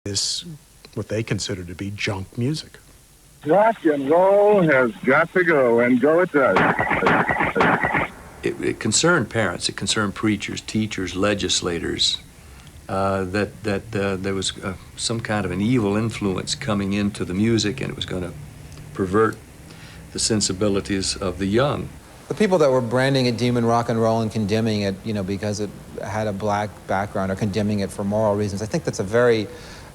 this, what they consider to be junk music. Rock and roll has got to go, and go it does. It concerned parents, it concerned preachers, teachers, legislators, that there was some kind of an evil influence coming into the music, and it was going to pervert the sensibilities of the young. The people that were branding it demon rock and roll and condemning it, because it had a black background, or condemning it for moral reasons, I think that's a very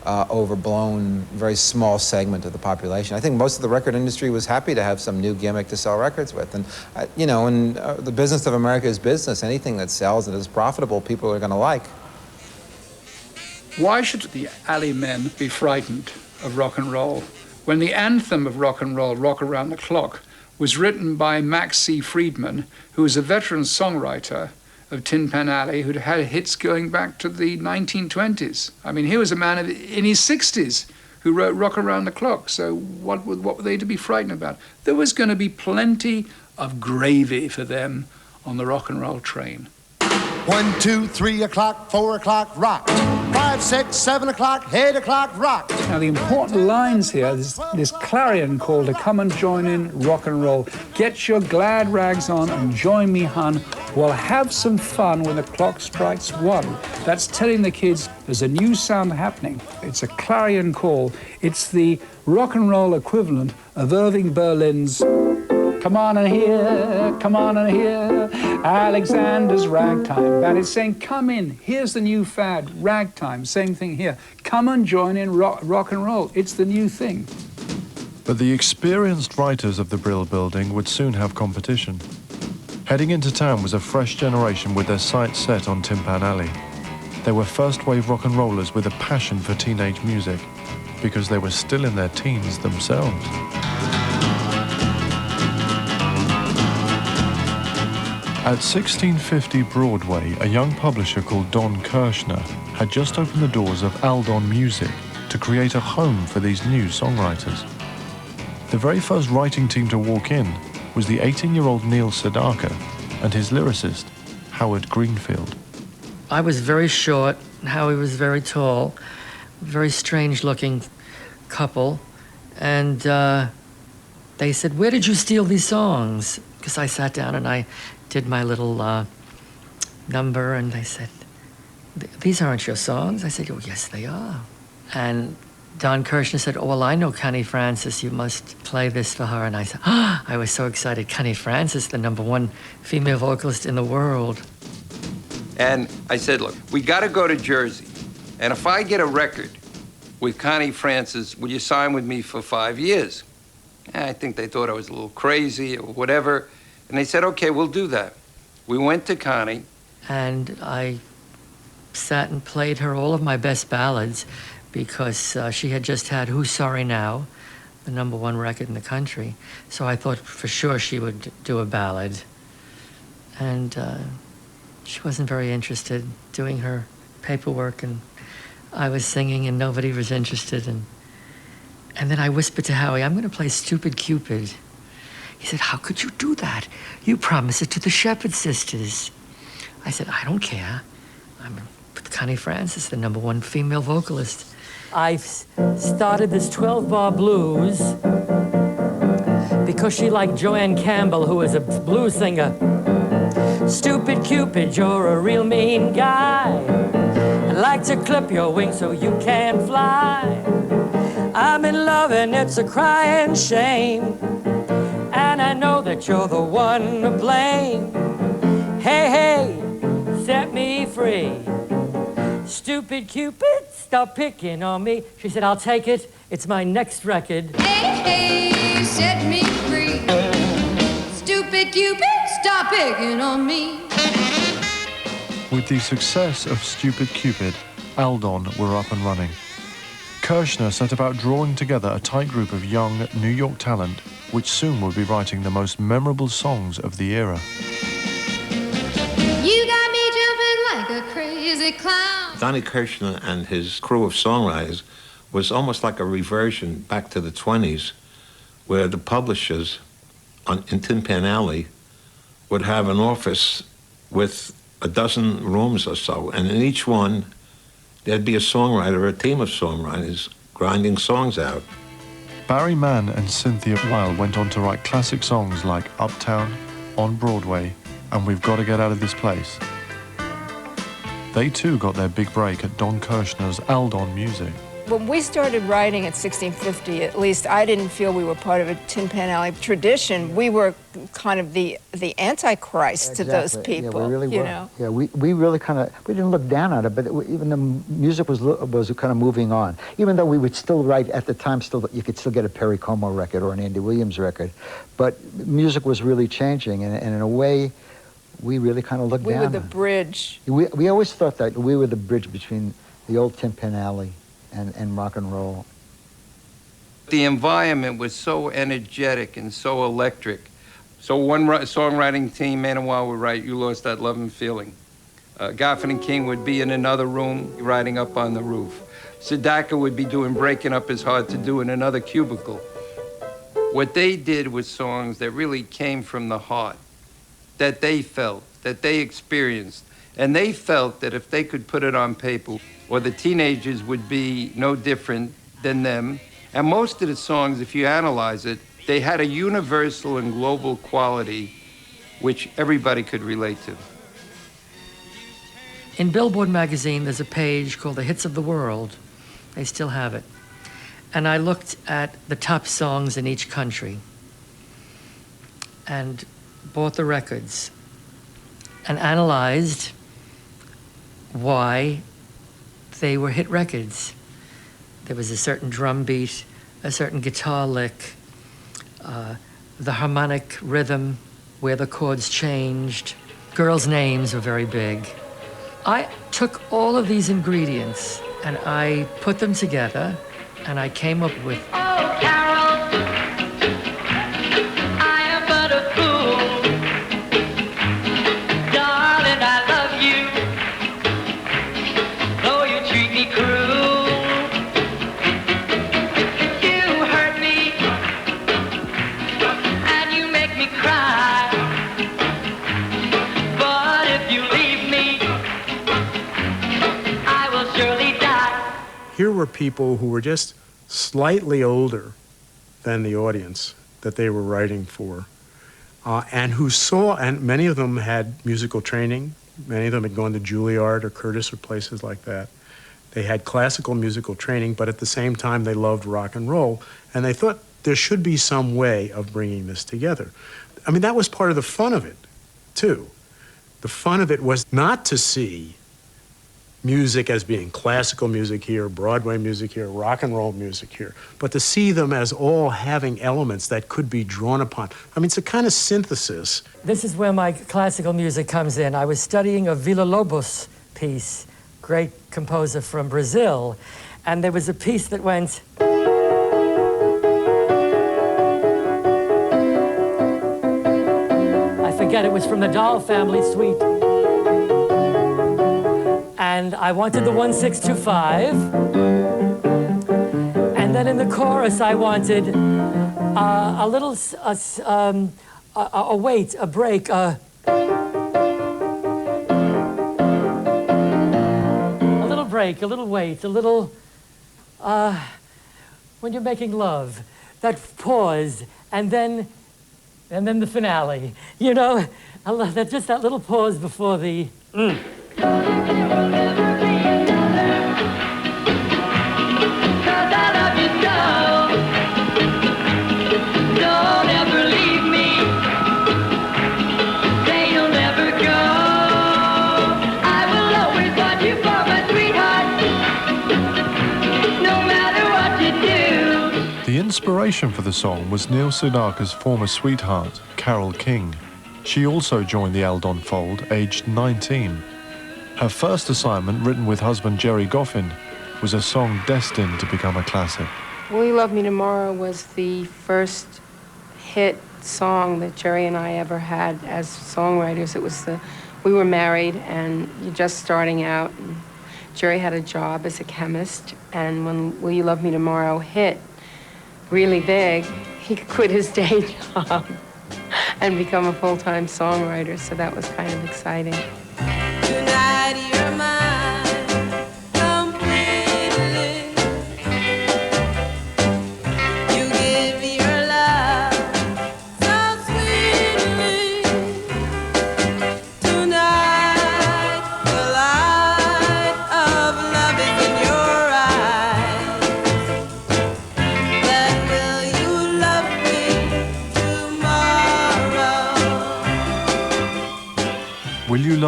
overblown, very small segment of the population. I think most of the record industry was happy to have some new gimmick to sell records with. And, the business of America is business. Anything that sells and is profitable, people are going to like. Why should the alley men be frightened of rock and roll when the anthem of rock and roll, Rock Around the Clock, was written by Max C. Friedman, who was a veteran songwriter of Tin Pan Alley, who'd had hits going back to the 1920s. I mean, he was a man in his 60s who wrote Rock Around the Clock, so what were they to be frightened about? There was going to be plenty of gravy for them on the rock and roll train. 1, 2, 3 o'clock, 4 o'clock, rock. 5, 6, 7 o'clock, 8 o'clock, rock. Now, the important lines here, this clarion call to come and join in rock and roll. Get your glad rags on and join me, hun. We'll have some fun when the clock strikes 1. That's telling the kids there's a new sound happening. It's a clarion call. It's the rock and roll equivalent of Irving Berlin's come on and hear, Alexander's ragtime. That is saying, come in, here's the new fad, ragtime. Same thing here. Come and join in rock and roll. It's the new thing. But the experienced writers of the Brill Building would soon have competition. Heading into town was a fresh generation with their sights set on Tin Pan Alley. They were first-wave rock and rollers with a passion for teenage music, because they were still in their teens themselves. At 1650 Broadway, a young publisher called Don Kirshner had just opened the doors of Aldon Music to create a home for these new songwriters. The very first writing team to walk in was the 18-year-old Neil Sedaka and his lyricist, Howard Greenfield. I was very short, Howie was very tall, very strange-looking couple, and they said, "Where did you steal these songs?" Because I sat down and I did my little number, and they said, "These aren't your songs?" I said, "Oh, yes, they are." And Don Kirshner said, "Oh, well, I know Connie Francis. You must play this for her." And I said, "Oh," I was so excited. Connie Francis, the #1 female vocalist in the world. And I said, "Look, we got to go to Jersey. And if I get a record with Connie Francis, will you sign with me for 5 years?" And I think they thought I was a little crazy or whatever. And they said, "Okay, we'll do that." We went to Connie. And I sat and played her all of my best ballads because she had just had Who's Sorry Now, the #1 record in the country. So I thought for sure she would do a ballad. And she wasn't very interested doing her paperwork, and I was singing and nobody was interested. And then I whispered to Howie, "I'm going to play Stupid Cupid." He said, "How could you do that? You promised it to the Shepherd Sisters." I said, "I don't care. I'm with Connie Francis, the #1 female vocalist." I've started this 12-bar blues because she liked Joanne Campbell, who was a blues singer. Stupid Cupid, you're a real mean guy. I'd like to clip your wings so you can't fly. I'm in love and it's a crying shame. And I know that you're the one to blame. Hey, hey, set me free. Stupid Cupid, stop picking on me. She said, "I'll take it. It's my next record." Hey, hey, set me free. Stupid Cupid, stop picking on me. With the success of Stupid Cupid, Aldon were up and running. Kirshner set about drawing together a tight group of young New York talent, which soon would be writing the most memorable songs of the era. You got me jumping like a crazy clown. Donnie Kirshner and his crew of songwriters was almost like a reversion back to the 20s, where the publishers in Tin Pan Alley would have an office with a dozen rooms or so, and in each one there'd be a songwriter or a team of songwriters grinding songs out. Barry Mann and Cynthia Weil went on to write classic songs like Uptown, On Broadway, and We've Got to Get Out of This Place. They too got their big break at Don Kirshner's Aldon Music. When we started writing at 1650, at least I didn't feel we were part of a Tin Pan Alley tradition. We were kind of the antichrist to those people. Yeah, we really you were. know? Yeah, we really kind of, we didn't look down on it, but even the music was kind of moving on. Even though we would still write, at the time, you could still get a Perry Como record or an Andy Williams record. But music was really changing, and in a way, we really kind of looked down. We were the bridge. We always thought that we were the bridge between the old Tin Pan Alley and rock and roll. The environment was so energetic and so electric. So one songwriting team, Manoel would write, You Lost That Love and Feeling. Goffin and King would be in another room writing Up on the Roof. Sedaka would be doing Breaking Up Is Hard to Do in another cubicle. What they did was songs that really came from the heart, that they felt, that they experienced. And they felt that if they could put it on paper, or the teenagers would be no different than them. And most of the songs, if you analyze it, they had a universal and global quality which everybody could relate to. In Billboard magazine, there's a page called The Hits of the World. They still have it. And I looked at the top songs in each country and bought the records and analyzed why they were hit records. There was a certain drum beat, a certain guitar lick, the harmonic rhythm where the chords changed. Girls' names were very big. I took all of these ingredients and I put them together and I came up with Oh, Carol, I am but a fool. Darling, I love you, though you treat me cruel. You hurt me, and you make me cry. But if you leave me, I will surely die. Here were people who were just slightly older than the audience that they were writing for, and who saw, and many of them had musical training. Many of them had gone to Juilliard or Curtis or places like that. They had classical musical training, but at the same time they loved rock and roll, and they thought there should be some way of bringing this together. I mean, that was part of the fun of it, too. The fun of it was not to see music as being classical music here, Broadway music here, rock and roll music here, but to see them as all having elements that could be drawn upon. I mean, it's a kind of synthesis. This is where my classical music comes in. I was studying a Villa-Lobos piece, great composer from Brazil, and there was a piece that went... I forget, it was from the Dahl Family Suite. And I wanted the 1-6-2-5. And then in the chorus, I wanted a little, a wait, a break, a little break, a little wait, a little, when you're making love, that pause, and then the finale. You know, I love that, just that little pause before the. The inspiration for the song was Neil Sedaka's former sweetheart, Carole King. She also joined the Aldon fold, aged 19. Her first assignment, written with husband Jerry Goffin, was a song destined to become a classic. Will You Love Me Tomorrow was the first hit song that Jerry and I ever had as songwriters. It was we were married and you're just starting out. And Jerry had a job as a chemist, and when Will You Love Me Tomorrow hit really big, he could quit his day job and become a full-time songwriter, so that was kind of exciting. Tonight you're mine, complete.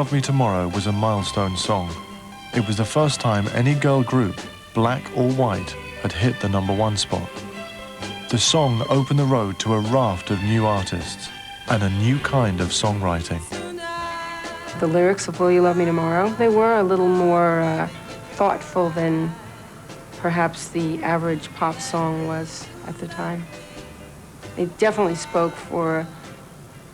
Love Me Tomorrow was a milestone song. It was the first time any girl group, black or white, had hit the #1 spot. The song opened the road to a raft of new artists and a new kind of songwriting. The lyrics of Will You Love Me Tomorrow, they were a little more thoughtful than perhaps the average pop song was at the time. They definitely spoke for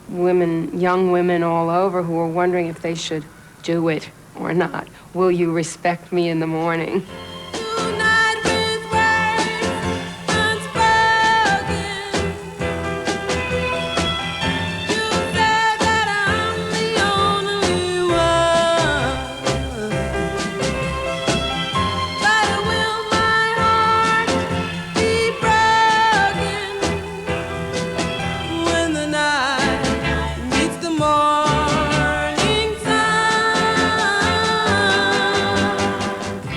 women, young women all over who were wondering if they should do it or not. Will you respect me in the morning?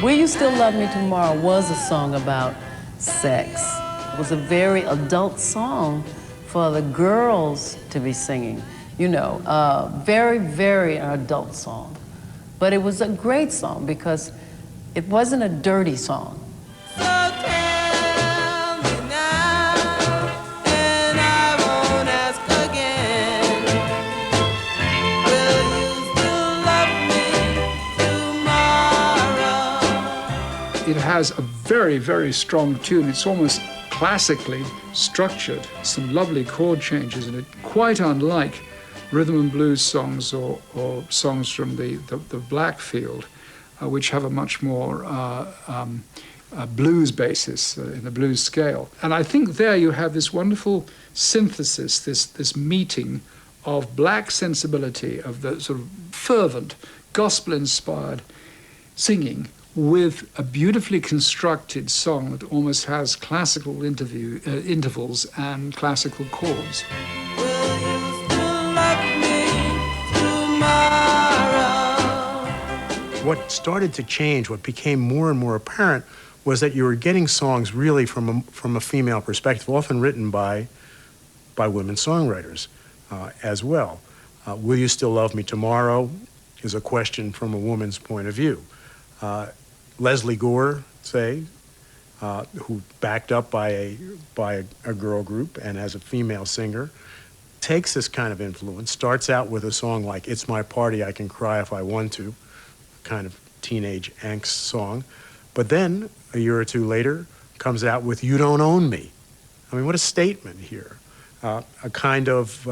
Will You Still Love Me Tomorrow was a song about sex. It was a very adult song for the girls to be singing. You know, very, very adult song. But it was a great song because it wasn't a dirty song. It has a very, very strong tune. It's almost classically structured, some lovely chord changes in it, quite unlike rhythm and blues songs or songs from the black field, which have a much more blues basis in the blues scale. And I think there you have this wonderful synthesis, this meeting of black sensibility, of the sort of fervent, gospel-inspired singing, with a beautifully constructed song that almost has classical intervals and classical chords. What started to change, what became more and more apparent, was that you were getting songs really from a female perspective, often written by women songwriters as well. Will You Still Love Me Tomorrow is a question from a woman's point of view. Leslie Gore, say, who backed up by a girl group and as a female singer, takes this kind of influence, starts out with a song like It's My Party, I Can Cry If I Want To, kind of teenage angst song, but then a year or two later comes out with You Don't Own Me. I mean, what a statement here. A kind of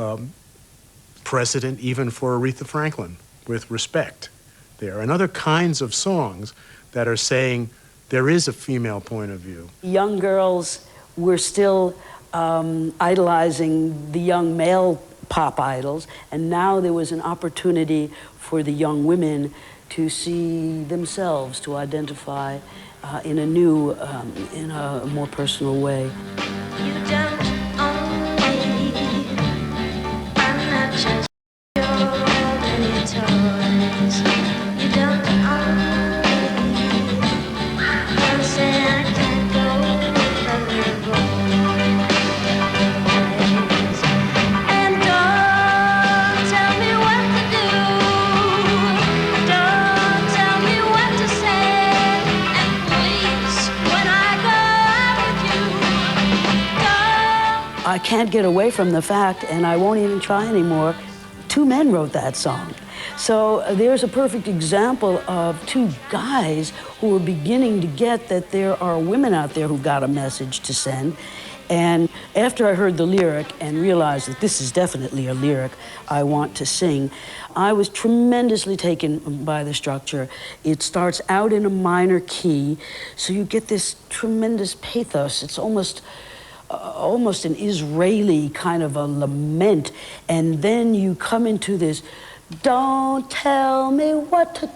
precedent even for Aretha Franklin with Respect there, and other kinds of songs that are saying there is a female point of view. Young girls were still idolizing the young male pop idols, and now there was an opportunity for the young women to see themselves, to identify in a new, in a more personal way. You don't own me. I'm not just your many toys. You don't own me. Don't say I can't go from your voice. And don't tell me what to do. Don't tell me what to say. And please, when I go out with you, don't. I can't get away from the fact, and I won't even try anymore, 2 men wrote that song. So there's a perfect example of 2 guys who are beginning to get that there are women out there who've got a message to send. And after I heard the lyric and realized that this is definitely a lyric I want to sing, I was tremendously taken by the structure. It starts out in a minor key, so you get this tremendous pathos. It's almost an Israeli kind of a lament. And then you come into this, don't tell me what to